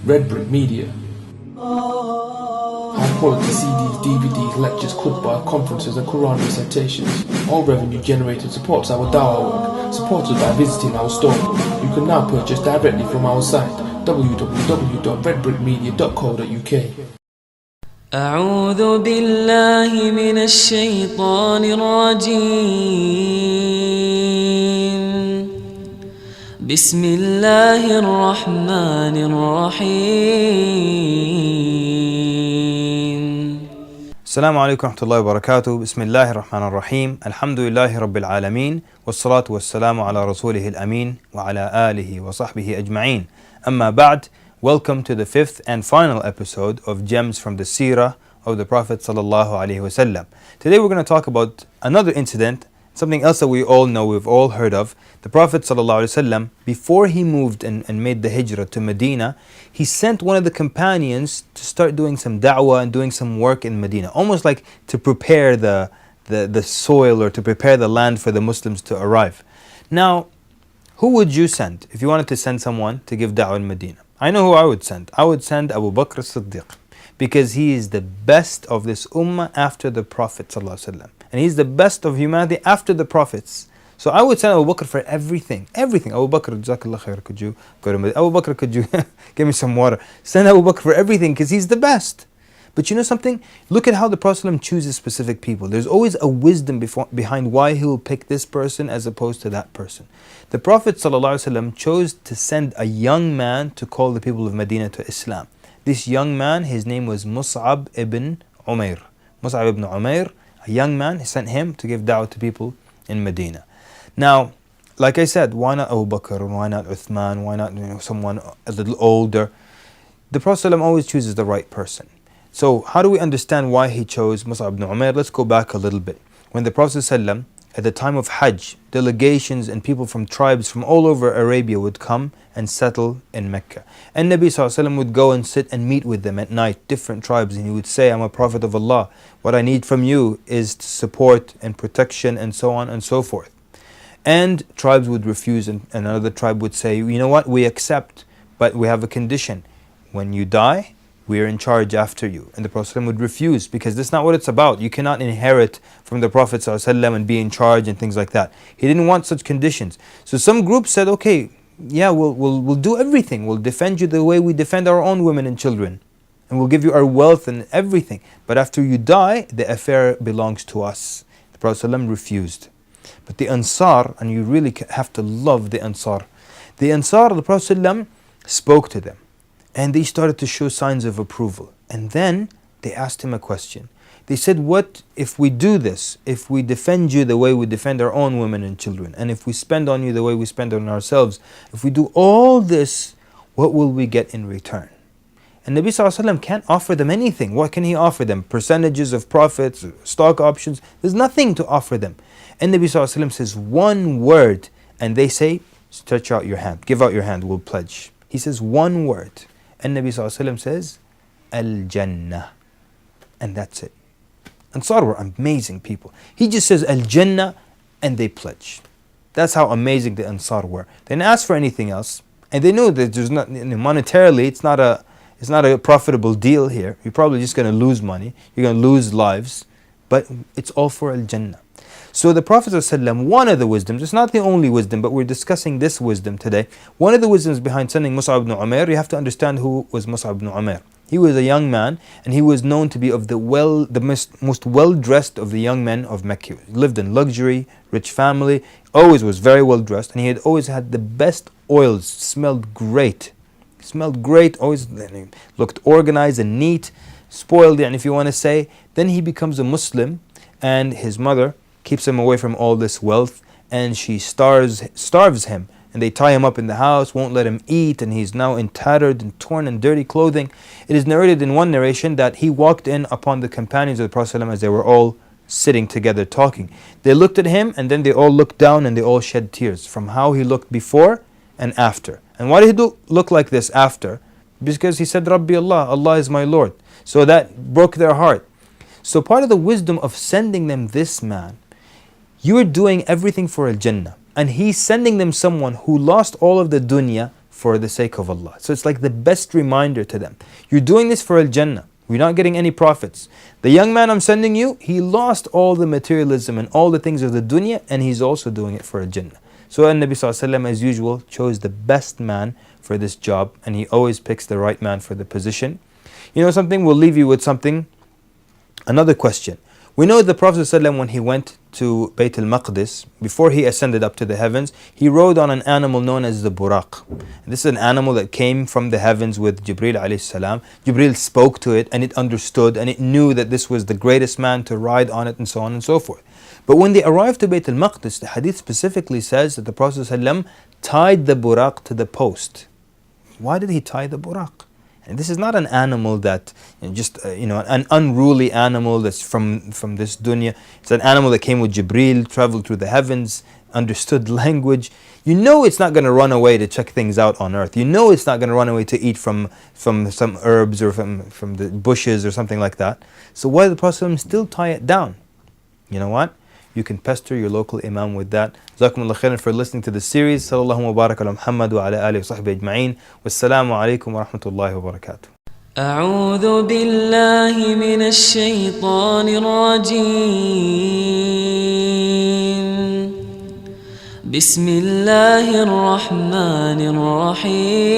Red Brick Media. High quality CDs, DVDs, lectures, khutbah, conferences and Quran recitations. All revenue generated supports our dawah work. Support us by visiting our store. You can now purchase directly from our site www.redbrickmedia.co.uk. أعوذ بالله من الشيطان الرجيم. بسم الله الرحمن الرحيم. السلام عليكم ورحمة الله وبركاته. بسم الله الرحمن الرحيم. الحمد لله رب العالمين والصلاة والسلام على رسوله الأمين وعلى آله وصحبه أجمعين. أما بعد, welcome to the fifth and final episode of Gems from the Seerah of the Prophet sallallahu alaihi wasallam. Today we're going to talk about another incident, something else that we all know, we've all heard of. The Prophet sallallahu alaihi wasallam, before he moved and made the hijrah to Medina, he sent one of the companions to start doing some da'wah and doing some work in Medina, almost like to prepare the soil or to prepare the land for the Muslims to arrive. Now, who would you send if you wanted to send someone to give da'wah in Medina? I know who I would send. I would send Abu Bakr as-Siddiq, because he is the best of this ummah after the Prophet sallallahu alaihi wasallam, and he's the best of humanity after the Prophets. So I would send Abu Bakr for everything. Abu Bakr, Jazakallah khair, could you go to Medina? Abu Bakr, could you give me some water? Send Abu Bakr for everything because he's the best. But you know something? Look at how the Prophet ﷺ chooses specific people. There's always a wisdom behind why he will pick this person as opposed to that person. The Prophet ﷺ chose to send a young man to call the people of Medina to Islam. This young man, his name was Mus'ab ibn Umair. Mus'ab ibn Umair, a young man, he sent him to give da'wah to people in Medina. Now, like I said, why not Abu Bakr? Why not Uthman? Why not someone a little older? The Prophet ﷺ always chooses the right person. So how do we understand why he chose Mus'ab ibn Umair? Let's go back a little bit. When the Prophet ﷺ, at the time of Hajj, delegations and people from tribes from all over Arabia would come and settle in Mecca. And Nabi ﷺ would go and sit and meet with them at night, different tribes, and he would say, I'm a prophet of Allah. What I need from you is support and protection and so on and so forth. And tribes would refuse, and another tribe would say, you know what, we accept, but we have a condition. When you die, we are in charge after you. And the Prophet ﷺ would refuse, because that's not what it's about. You cannot inherit from the Prophet ﷺ and be in charge and things like that. He didn't want such conditions. So some groups said, okay, yeah, we'll do everything. We'll defend you the way we defend our own women and children. And we'll give you our wealth and everything. But after you die, the affair belongs to us. The Prophet ﷺ refused. But the Ansar, and you really have to love the Ansar. The Ansar, the Prophet ﷺ spoke to them. And they started to show signs of approval. And then they asked him a question. They said, what if we do this? If we defend you the way we defend our own women and children, and if we spend on you the way we spend on ourselves, if we do all this, what will we get in return? And Nabi ﷺ can't offer them anything. What can he offer them? Percentages of profits, stock options? There's nothing to offer them. And Nabi ﷺ says one word, and they say, stretch out your hand, give out your hand, we'll pledge. He says one word. And Nabi ﷺ says, Al-Jannah. And that's it. Ansar were amazing people. He just says Al-Jannah and they pledge. That's how amazing the Ansar were. They didn't ask for anything else. And they knew that there's not, monetarily, it's not a profitable deal here. You're probably just going to lose money. You're going to lose lives. But it's all for Al-Jannah. So the Prophet ﷺ, one of the wisdoms, it's not the only wisdom, but we're discussing this wisdom today. One of the wisdoms behind sending Mus'ab ibn Umair, you have to understand who was Mus'ab ibn Umair. He was a young man, and he was known to be of the most well-dressed of the young men of Mekki. He lived in luxury, rich family, always was very well dressed, and he had always had the best oils, smelled great. Always looked organized and neat, spoiled, and if you want to say. Then he becomes a Muslim, and his mother keeps him away from all this wealth, and she starves him, and they tie him up in the house, won't let him eat, and he's now in tattered and torn and dirty clothing. It is narrated in one narration that he walked in upon the companions of the Prophet ﷺ as they were all sitting together talking. They looked at him, and then they all looked down and they all shed tears from how he looked before and after. And why did he look like this after? Because he said, Rabbi Allah, Allah is my Lord. So that broke their heart. So part of the wisdom of sending them this man, you are doing everything for Al-Jannah. And he's sending them someone who lost all of the dunya for the sake of Allah. So it's like the best reminder to them. You're doing this for Al-Jannah. We're not getting any profits. The young man I'm sending you, he lost all the materialism and all the things of the dunya, and he's also doing it for Al-Jannah. So Nabi Sallallahu Alaihi Wasallam, as usual, chose the best man for this job, and he always picks the right man for the position. You know something? We'll leave you with something. Another question. We know the Prophet ﷺ, when he went to Bayt al-Maqdis, before he ascended up to the heavens, he rode on an animal known as the buraq. This is an animal that came from the heavens with Jibreel alayhi salam. Jibreel spoke to it, and it understood, and it knew that this was the greatest man to ride on it, and so on and so forth. But when they arrived to Bayt al-Maqdis, the hadith specifically says that the Prophet ﷺ tied the buraq to the post. Why did he tie the buraq? And this is not an animal that, an unruly animal that's from this dunya. It's an animal that came with Jibreel, traveled through the heavens, understood language. You know it's not going to run away to check things out on earth. You know it's not going to run away to eat from some herbs or from the bushes or something like that. So why did the Prophet still tie it down? You know what? You can pester your local imam with that. Jazakumullah khairan for listening to the series. Sallallahu mubarak ala Muhammad wa ala alihi wa sahbihi ajma'in. Wassalamu alaikum wa rahmatullahi wa barakatuh. أعوذ بالله من الشيطان الرجيم بسم الله الرحمن الرحيم